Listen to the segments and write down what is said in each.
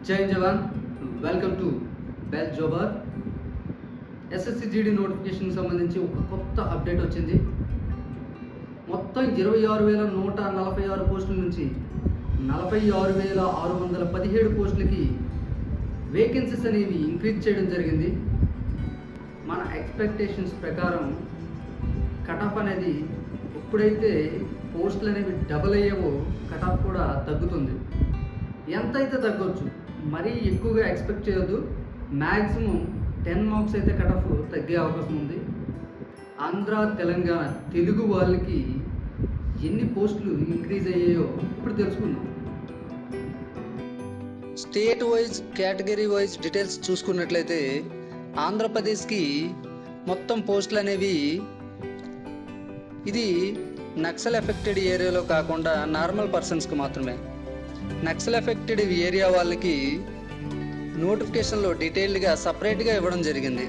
జై జవాన్, welcome to బెల్ జోబర్. ఎస్ఎస్సి జీడీ నోటిఫికేషన్కి సంబంధించి ఒక కొత్త అప్డేట్ వచ్చింది. మొత్తం 26,146 పోస్టుల నుంచి 46,617 పోస్టులకి వేకెన్సీస్ అనేవి ఇంక్రీజ్ చేయడం జరిగింది. మన ఎక్స్పెక్టేషన్స్ ప్రకారం కట్ ఆఫ్ అనేది ఎప్పుడైతే పోస్టులు అనేవి డబుల్ అయ్యేవో కట్ ఆఫ్ కూడా తగ్గుతుంది. ఎంత అయితే తగ్గొచ్చు, మరీ ఎక్కువగా ఎక్స్పెక్ట్ చేయొద్దు. మ్యాక్సిమం 10 మార్క్స్ అయితే కట్ ఆఫ్ తగ్గే అవకాశం ఉంది. ఆంధ్ర తెలంగాణ తెలుగు వాళ్ళకి ఎన్ని పోస్టులు ఇంక్రీజ్ అయ్యాయో ఇప్పుడు తెలుసుకుందాం. State wise category wise details చూసుకున్నట్లయితే ఆంధ్రప్రదేశ్కి మొత్తం పోస్టులు అనేవి ఇది నక్సల్ ఎఫెక్టెడ్ ఏరియాలో కాకుండా నార్మల్ పర్సన్స్కి మాత్రమే. నక్సల్ ఎఫెక్టెడ్ ఏరియా వాళ్ళకి నోటిఫికేషన్లో డీటెయిల్డ్గా సపరేట్గా ఇవ్వడం జరిగింది.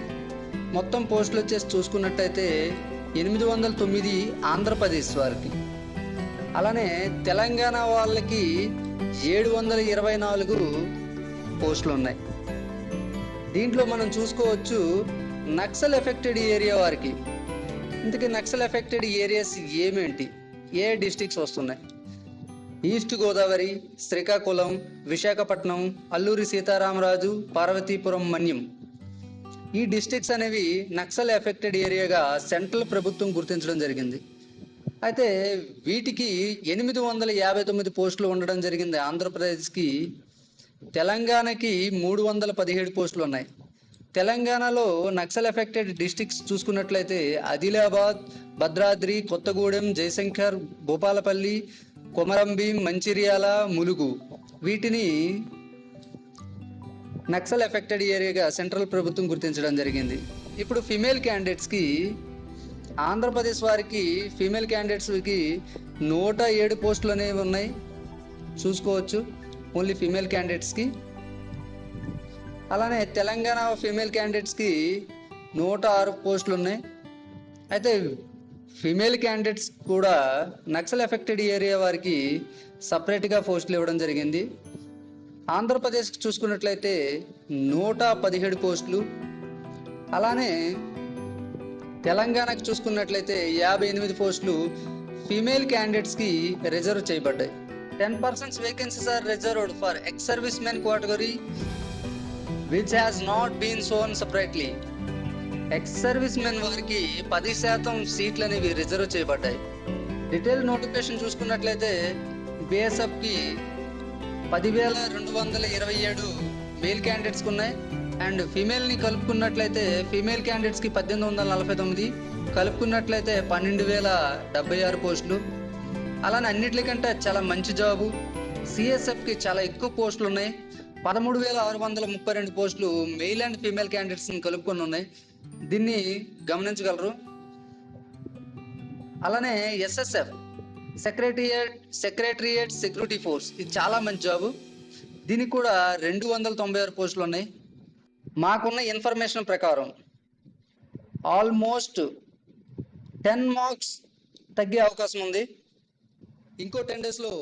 మొత్తం పోస్టులు వచ్చేసి చూసుకున్నట్టయితే 809 ఆంధ్రప్రదేశ్ వారికి, అలానే తెలంగాణ వాళ్ళకి 724 పోస్టులు ఉన్నాయి. దీంట్లో మనం చూసుకోవచ్చు నక్సల్ ఎఫెక్టెడ్ ఏరియా వారికి. ఇంతకీ నక్సల్ ఎఫెక్టెడ్ ఏరియాస్ ఏమేంటి, ఏ డిస్ట్రిక్ట్స్ వస్తున్నాయి? ఈస్ట్ గోదావరి, శ్రీకాకుళం, విశాఖపట్నం, అల్లూరి సీతారామరాజు, పార్వతీపురం, మన్యం. ఈ డిస్ట్రిక్ట్స్ అనేవి నక్సల్ ఎఫెక్టెడ్ ఏరియాగా సెంట్రల్ ప్రభుత్వం గుర్తించడం జరిగింది. అయితే వీటికి 859 పోస్టులు ఉండడం జరిగింది ఆంధ్రప్రదేశ్కి. తెలంగాణకి 317 పోస్టులు ఉన్నాయి. తెలంగాణలో నక్సల్ ఎఫెక్టెడ్ డిస్ట్రిక్ట్స్ చూసుకున్నట్లయితే ఆదిలాబాద్, భద్రాద్రి, కొత్తగూడెం, జయశంకర్, భూపాలపల్లి, కొమరంభీం, మంచిర్యాల, ములుగు. వీటిని నక్సల్ ఎఫెక్టెడ్ ఏరియాగా సెంట్రల్ ప్రభుత్వం గుర్తించడం జరిగింది. ఇప్పుడు ఫీమేల్ క్యాండిడేట్స్కి ఆంధ్రప్రదేశ్ వారికి ఫీమేల్ క్యాండిడేట్స్కి 107 పోస్టులు అనేవి ఉన్నాయి, చూసుకోవచ్చు ఓన్లీ ఫీమేల్ క్యాండిడేట్స్కి. అలానే తెలంగాణ ఫీమేల్ క్యాండిడేట్స్కి 106 పోస్టులు ఉన్నాయి. అయితే ఫీమేల్ క్యాండిడేట్స్ కూడా నక్సల్ ఎఫెక్టెడ్ ఏరియా వారికి సపరేట్గా పోస్టులు ఇవ్వడం జరిగింది. ఆంధ్రప్రదేశ్కి చూసుకున్నట్లయితే 117 పోస్టులు, అలానే తెలంగాణకు చూసుకున్నట్లయితే 58 పోస్టులు ఫీమేల్ క్యాండిడేట్స్కి రిజర్వ్ చేయబడ్డాయి. 10% vacancies are reserved for ex service men category which has not been shown separately. Ex service men వారికి 10% సీట్లు అనేవి రిజర్వ్ చేయబడ్డాయి. డీటెయిల్ నోటిఫికేషన్ చూసుకున్నట్లయితే బిఎస్ఎఫ్కి 10,227 మేల్ క్యాండిడేట్స్కి ఉన్నాయి. అండ్ ఫీమేల్ని కలుపుకున్నట్లయితే ఫీమేల్ క్యాండిడేట్స్కి 1,849, కలుపుకున్నట్లయితే 12,076 పోస్టులు. అలానే అన్నిటికంటే చాలా మంచి జాబు సిఎస్ఎఫ్కి చాలా ఎక్కువ పోస్టులు ఉన్నాయి. 13,632 పోస్టులు మెయిల్ అండ్ ఫీమేల్ క్యాండిడేట్స్ని కలుపుకొని ఉన్నాయి. దీన్ని గమనించగలరు. అలానే ఎస్ఎస్ఎఫ్ సెక్రటరియట్ సెక్యూరిటీ ఫోర్స్, ఇది చాలా మంచి జాబు. దీనికి కూడా 296 పోస్టులు ఉన్నాయి. మాకున్న ఇన్ఫర్మేషన్ ప్రకారం ఆల్మోస్ట్ 10 మార్క్స్ తగ్గే అవకాశం ఉంది. ఇంకో 10 డేస్లో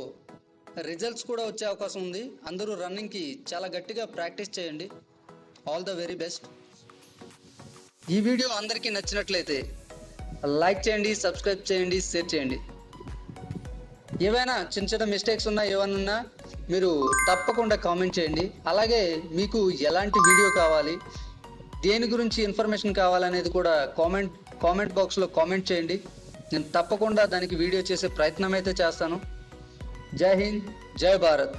రిజల్ట్స్ కూడా వచ్చే అవకాశం ఉంది. అందరూ రన్నింగ్కి చాలా గట్టిగా ప్రాక్టీస్ చేయండి. All the very best. ఈ వీడియో అందరికీ నచ్చినట్లయితే లైక్ చేయండి, సబ్స్క్రైబ్ చేయండి, షేర్ చేయండి. ఏవైనా చిన్న చిన్న మిస్టేక్స్ ఉన్నా ఏమైనా మీరు తప్పకుండా కామెంట్ చేయండి. అలాగే మీకు ఎలాంటి వీడియో కావాలి, దేని గురించి ఇన్ఫర్మేషన్ కావాలనేది కూడా కామెంట్ బాక్స్లో కామెంట్ చేయండి. నేను తప్పకుండా దానికి వీడియో చేసే ప్రయత్నం అయితే చేస్తాను. జై హింద్, జై భారత్.